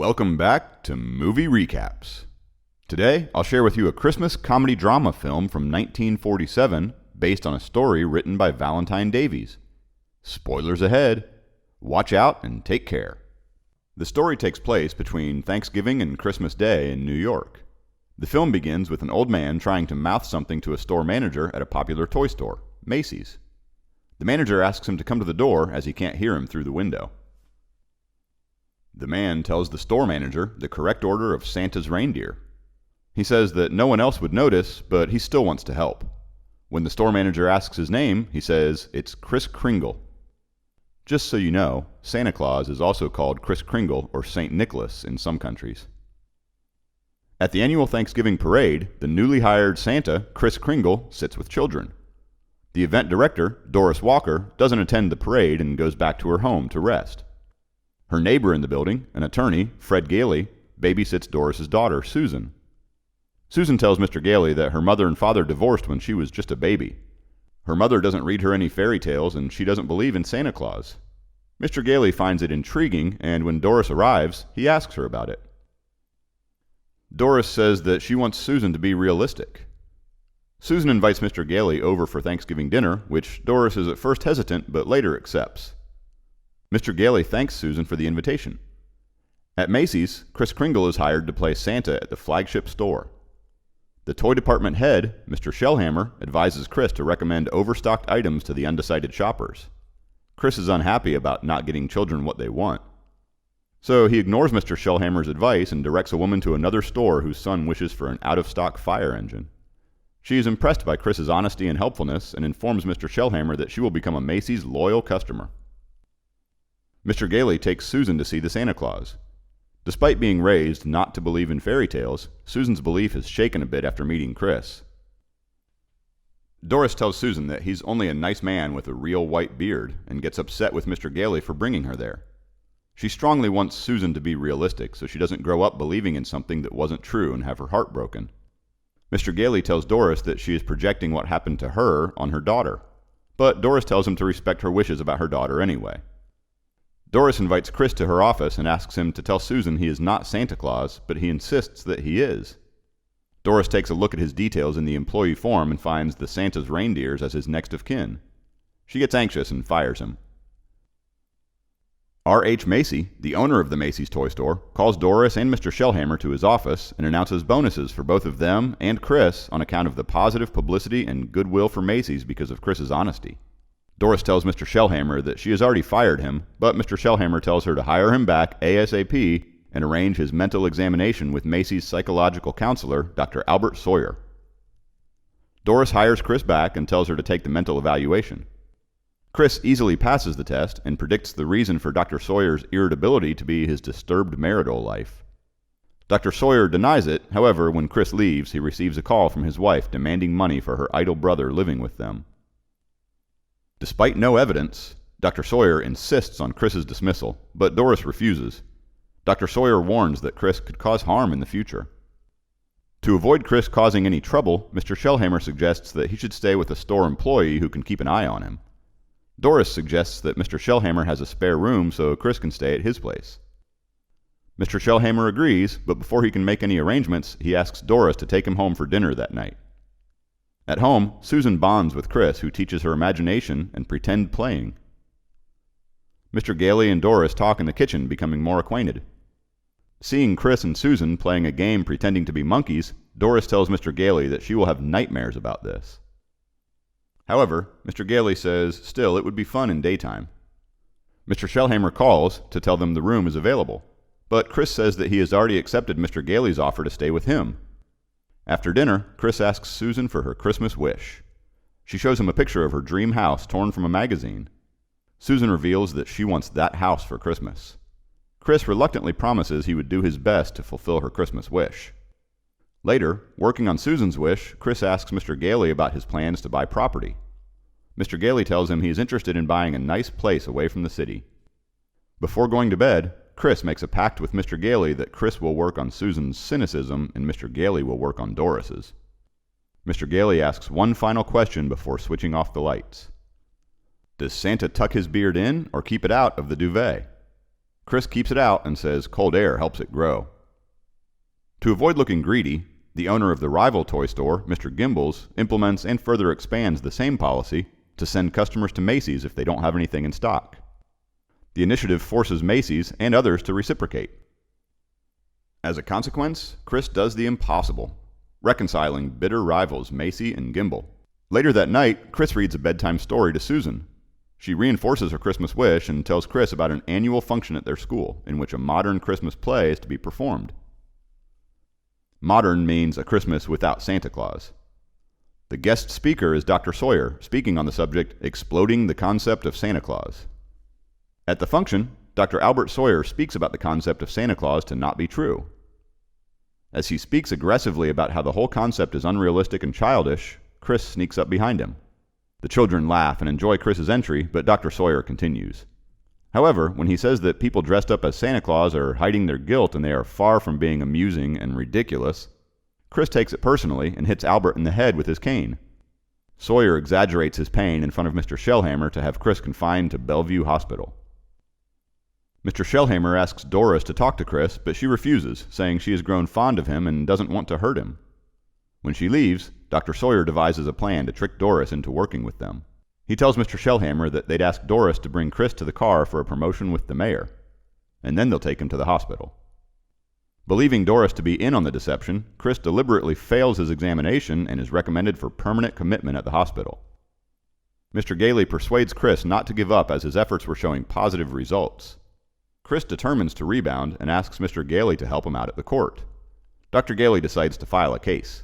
Welcome back to Movie Recaps. Today, I'll share with you a Christmas comedy drama film from 1947 based on a story written by Valentine Davies. Spoilers ahead. Watch out and take care. The story takes place between Thanksgiving and Christmas Day in New York. The film begins with an old man trying to mouth something to a store manager at a popular toy store, Macy's. The manager asks him to come to the door as he can't hear him through the window. The man tells the store manager the correct order of Santa's reindeer. He says that no one else would notice, but he still wants to help. When the store manager asks his name, he says it's Kris Kringle. Just so you know, Santa Claus is also called Kris Kringle or St. Nicholas in some countries. At the annual Thanksgiving parade, the newly hired Santa, Kris Kringle, sits with children. The event director, Doris Walker, doesn't attend the parade and goes back to her home to rest. Her neighbor in the building, an attorney, Fred Gailey, babysits Doris's daughter, Susan. Susan tells Mr. Gailey that her mother and father divorced when she was just a baby. Her mother doesn't read her any fairy tales, and she doesn't believe in Santa Claus. Mr. Gailey finds it intriguing, and when Doris arrives, he asks her about it. Doris says that she wants Susan to be realistic. Susan invites Mr. Gailey over for Thanksgiving dinner, which Doris is at first hesitant but later accepts. Mr. Gailey thanks Susan for the invitation. At Macy's, Kris Kringle is hired to play Santa at the flagship store. The toy department head, Mr. Shellhammer, advises Kris to recommend overstocked items to the undecided shoppers. Kris is unhappy about not getting children what they want. So he ignores Mr. Shellhammer's advice and directs a woman to another store whose son wishes for an out-of-stock fire engine. She is impressed by Kris's honesty and helpfulness and informs Mr. Shellhammer that she will become a Macy's loyal customer. Mr. Gailey takes Susan to see the Santa Claus. Despite being raised not to believe in fairy tales, Susan's belief is shaken a bit after meeting Kris. Doris tells Susan that he's only a nice man with a real white beard and gets upset with Mr. Gailey for bringing her there. She strongly wants Susan to be realistic so she doesn't grow up believing in something that wasn't true and have her heart broken. Mr. Gailey tells Doris that she is projecting what happened to her on her daughter, but Doris tells him to respect her wishes about her daughter anyway. Doris invites Kris to her office and asks him to tell Susan he is not Santa Claus, but he insists that he is. Doris takes a look at his details in the employee form and finds the Santa's reindeers as his next of kin. She gets anxious and fires him. R.H. Macy, the owner of the Macy's toy store, calls Doris and Mr. Shellhammer to his office and announces bonuses for both of them and Kris on account of the positive publicity and goodwill for Macy's because of Kris's honesty. Doris tells Mr. Shellhammer that she has already fired him, but Mr. Shellhammer tells her to hire him back ASAP and arrange his mental examination with Macy's psychological counselor, Dr. Albert Sawyer. Doris hires Kris back and tells her to take the mental evaluation. Kris easily passes the test and predicts the reason for Dr. Sawyer's irritability to be his disturbed marital life. Dr. Sawyer denies it, however, when Kris leaves, he receives a call from his wife demanding money for her idle brother living with them. Despite no evidence, Dr. Sawyer insists on Kris's dismissal, but Doris refuses. Dr. Sawyer warns that Kris could cause harm in the future. To avoid Kris causing any trouble, Mr. Shellhammer suggests that he should stay with a store employee who can keep an eye on him. Doris suggests that Mr. Shellhammer has a spare room so Kris can stay at his place. Mr. Shellhammer agrees, but before he can make any arrangements, he asks Doris to take him home for dinner that night. At home, Susan bonds with Kris, who teaches her imagination and pretend playing. Mr. Gailey and Doris talk in the kitchen, becoming more acquainted. Seeing Kris and Susan playing a game pretending to be monkeys, Doris tells Mr. Gailey that she will have nightmares about this. However, Mr. Gailey says still it would be fun in daytime. Mr. Shellhammer calls to tell them the room is available, but Kris says that he has already accepted Mr. Gailey's offer to stay with him. After dinner, Kris asks Susan for her Christmas wish. She shows him a picture of her dream house torn from a magazine. Susan reveals that she wants that house for Christmas. Kris reluctantly promises he would do his best to fulfill her Christmas wish. Later, working on Susan's wish, Kris asks Mr. Gailey about his plans to buy property. Mr. Gailey tells him he is interested in buying a nice place away from the city. Before going to bed, Kris makes a pact with Mr. Gailey that Kris will work on Susan's cynicism and Mr. Gailey will work on Doris's. Mr. Gailey asks one final question before switching off the lights. Does Santa tuck his beard in or keep it out of the duvet? Kris keeps it out and says cold air helps it grow. To avoid looking greedy, the owner of the rival toy store, Mr. Gimbel's, implements and further expands the same policy to send customers to Macy's if they don't have anything in stock. The initiative forces Macy's and others to reciprocate. As a consequence, Kris does the impossible, reconciling bitter rivals Macy and Gimbel. Later that night, Kris reads a bedtime story to Susan. She reinforces her Christmas wish and tells Kris about an annual function at their school in which a modern Christmas play is to be performed. Modern means a Christmas without Santa Claus. The guest speaker is Dr. Sawyer, speaking on the subject, Exploding the Concept of Santa Claus. At the function, Dr. Albert Sawyer speaks about the concept of Santa Claus to not be true. As he speaks aggressively about how the whole concept is unrealistic and childish, Kris sneaks up behind him. The children laugh and enjoy Kris's entry, but Dr. Sawyer continues. However, when he says that people dressed up as Santa Claus are hiding their guilt and they are far from being amusing and ridiculous, Kris takes it personally and hits Albert in the head with his cane. Sawyer exaggerates his pain in front of Mr. Shellhammer to have Kris confined to Bellevue Hospital. Mr. Shellhammer asks Doris to talk to Kris, but she refuses, saying she has grown fond of him and doesn't want to hurt him. When she leaves, Dr. Sawyer devises a plan to trick Doris into working with them. He tells Mr. Shellhammer that they'd ask Doris to bring Kris to the car for a promotion with the mayor, and then they'll take him to the hospital. Believing Doris to be in on the deception, Kris deliberately fails his examination and is recommended for permanent commitment at the hospital. Mr. Gailey persuades Kris not to give up as his efforts were showing positive results. Kris determines to rebound and asks Mr. Gailey to help him out at the court. Dr. Gailey decides to file a case.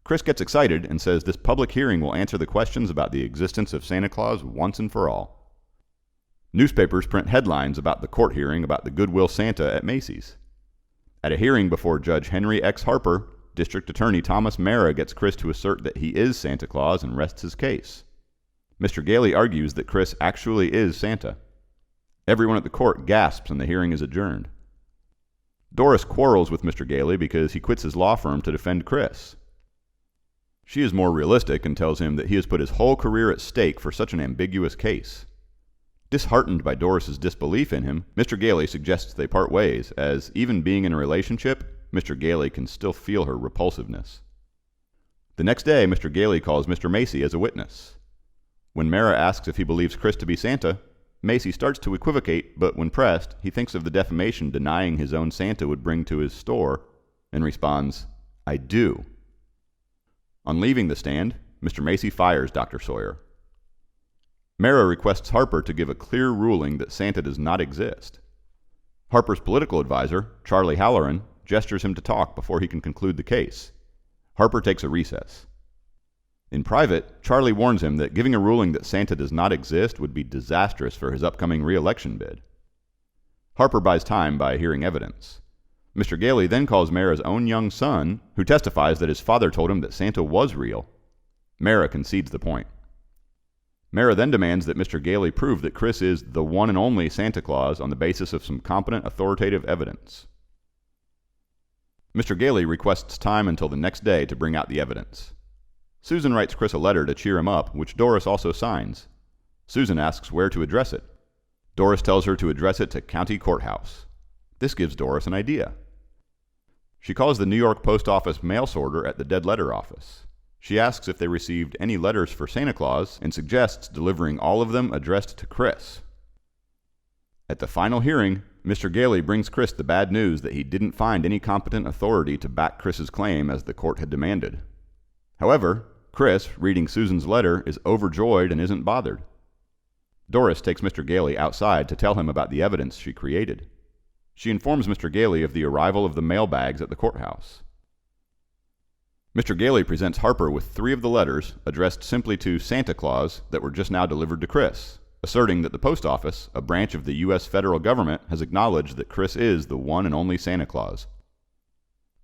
Kris gets excited and says this public hearing will answer the questions about the existence of Santa Claus once and for all. Newspapers print headlines about the court hearing about the Goodwill Santa at Macy's. At a hearing before Judge Henry X. Harper, District Attorney Thomas Mara gets Kris to assert that he is Santa Claus and rests his case. Mr. Gailey argues that Kris actually is Santa. Everyone at the court gasps and the hearing is adjourned. Doris quarrels with Mr. Gailey because he quits his law firm to defend Kris. She is more realistic and tells him that he has put his whole career at stake for such an ambiguous case. Disheartened by Doris's disbelief in him, Mr. Gailey suggests they part ways, as even being in a relationship, Mr. Gailey can still feel her repulsiveness. The next day, Mr. Gailey calls Mr. Macy as a witness. When Mara asks if he believes Kris to be Santa, Macy starts to equivocate, but when pressed, he thinks of the defamation denying his own Santa would bring to his store, and responds, "I do." On leaving the stand, Mr. Macy fires Dr. Sawyer. Mara requests Harper to give a clear ruling that Santa does not exist. Harper's political advisor, Charlie Halloran, gestures him to talk before he can conclude the case. Harper takes a recess. In private, Charlie warns him that giving a ruling that Santa does not exist would be disastrous for his upcoming re-election bid. Harper buys time by hearing evidence. Mr. Gailey then calls Mara's own young son, who testifies that his father told him that Santa was real. Mara concedes the point. Mara then demands that Mr. Gailey prove that Kris is the one and only Santa Claus on the basis of some competent authoritative evidence. Mr. Gailey requests time until the next day to bring out the evidence. Susan writes Kris a letter to cheer him up, which Doris also signs. Susan asks where to address it. Doris tells her to address it to County Courthouse. This gives Doris an idea. She calls the New York Post Office mail sorter at the dead letter office. She asks if they received any letters for Santa Claus and suggests delivering all of them addressed to Kris. At the final hearing, Mr. Gailey brings Kris the bad news that he didn't find any competent authority to back Kris's claim as the court had demanded. However, Kris, reading Susan's letter, is overjoyed and isn't bothered. Doris takes Mr. Gailey outside to tell him about the evidence she created. She informs Mr. Gailey of the arrival of the mailbags at the courthouse. Mr. Gailey presents Harper with 3 of the letters addressed simply to Santa Claus that were just now delivered to Kris, asserting that the post office, a branch of the U.S. federal government, has acknowledged that Kris is the one and only Santa Claus.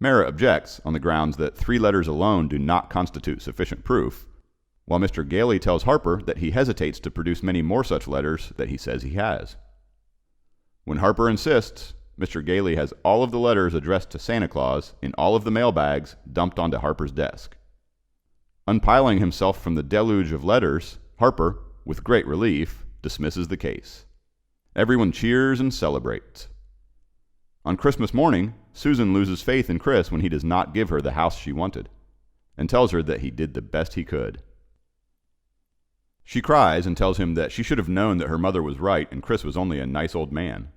Mara objects on the grounds that 3 letters alone do not constitute sufficient proof, while Mr. Gailey tells Harper that he hesitates to produce many more such letters that he says he has. When Harper insists, Mr. Gailey has all of the letters addressed to Santa Claus in all of the mailbags dumped onto Harper's desk. Unpiling himself from the deluge of letters, Harper, with great relief, dismisses the case. Everyone cheers and celebrates. On Christmas morning, Susan loses faith in Kris when he does not give her the house she wanted, and tells her that he did the best he could. She cries and tells him that she should have known that her mother was right and Kris was only a nice old man.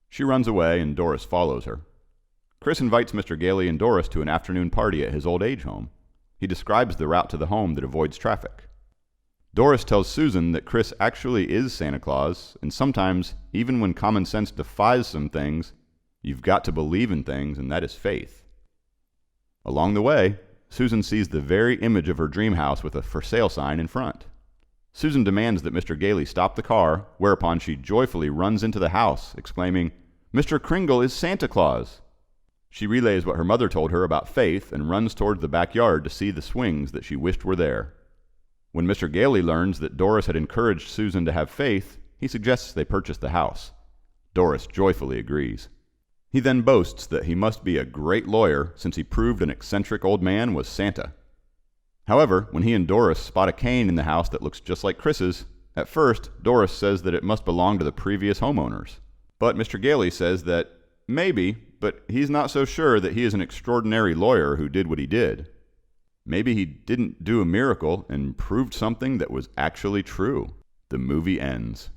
She runs away and Doris follows her. Kris invites Mr. Gailey and Doris to an afternoon party at his old age home. He describes the route to the home that avoids traffic. Doris tells Susan that Kris actually is Santa Claus, and sometimes, even when common sense defies some things, you've got to believe in things, and that is faith. Along the way, Susan sees the very image of her dream house with a for sale sign in front. Susan demands that Mr. Gailey stop the car, whereupon she joyfully runs into the house, exclaiming, "Mr. Kringle is Santa Claus!" She relays what her mother told her about faith and runs toward the backyard to see the swings that she wished were there. When Mr. Gailey learns that Doris had encouraged Susan to have faith, he suggests they purchase the house. Doris joyfully agrees. He then boasts that he must be a great lawyer since he proved an eccentric old man was Santa. However, when he and Doris spot a cane in the house that looks just like Kris's, at first Doris says that it must belong to the previous homeowners. But Mr. Gailey says that maybe, but he's not so sure that he is an extraordinary lawyer who did what he did. Maybe he didn't do a miracle and proved something that was actually true. The movie ends.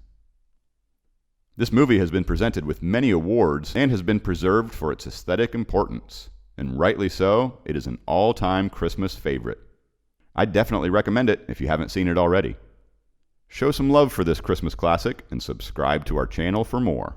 This movie has been presented with many awards and has been preserved for its aesthetic importance. And rightly so, it is an all-time Christmas favorite. I definitely recommend it if you haven't seen it already. Show some love for this Christmas classic and subscribe to our channel for more.